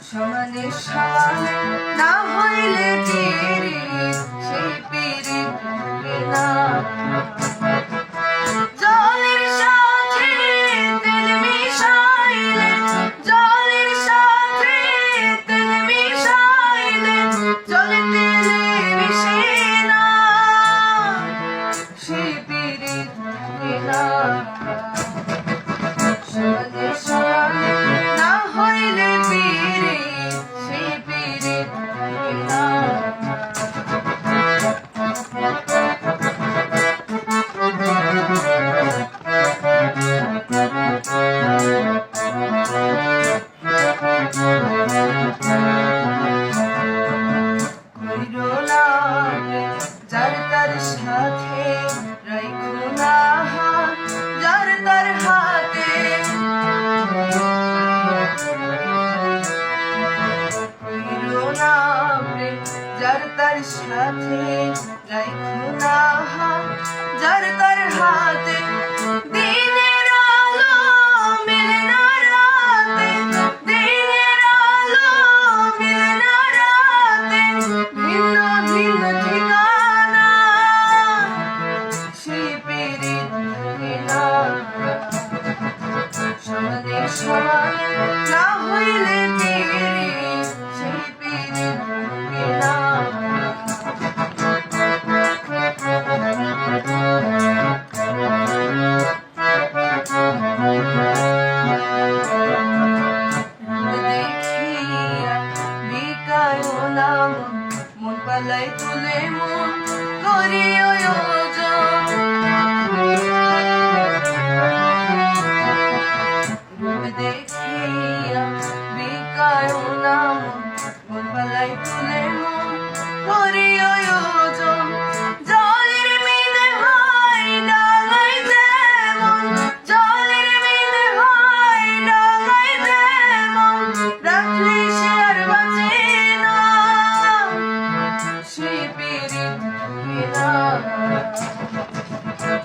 সমানে সমান না হইলে পীড়িত, সেই পীড়িত হবে না। জলের সাথে তেল মিশাইলে, জলের সাথে তেল মিশাইলে জলে তেলে মিশে না, সেই পীড়িত হবে না। সমানে সমান না হইলে পীড়িত, সেই পীড়িত হবে না। কইরো না যার তার সাথে, রাইখো না হাত যার তার হাতে। কইরো না যার তার সাথে, রাইখো না হাত যার তার হাতে। দিনের আলো মেলে না রাতে, দিনের আলো মেলে না রাতে, ভিন্ন ভিন্ন ঠিকানা, সেই পীড়িত হবে না। সমানে সমান না হইলে পীড়িত, সেই পীড়িত হবে না। দেখিয়া বিকায়ো না মন পালাই তুলে মন করিও যোজন। রূপ দেখিয়া বিকায়ো না মন পালাই তুলে মন করিও যোজন। জলের মিলে হয় ডাঙায় যেমন, জলের মিলে হয় ডাঙায় যেমন, রাখলে সে আর বাঁচে না, সেই পীড়িত হবে না।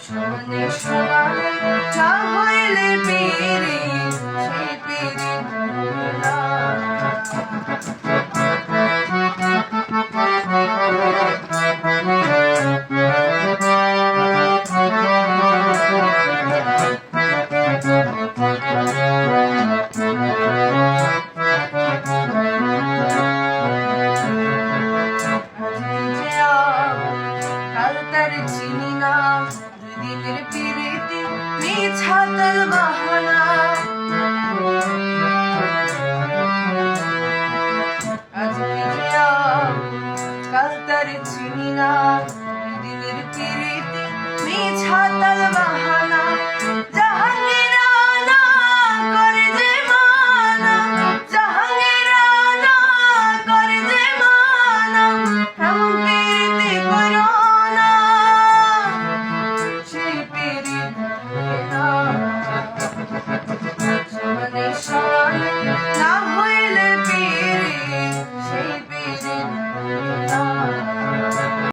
সমানে সমান না হইলে পীড়িত, সেই পীড়িত হবে না। কাল তার চিনি না, দুই দিনের পীড়িতি মিছা তাল বাহানা। আজকে যে কাল তার চিনি না, দুই দিনের পীড়িতি মিছা তাল বাহানা।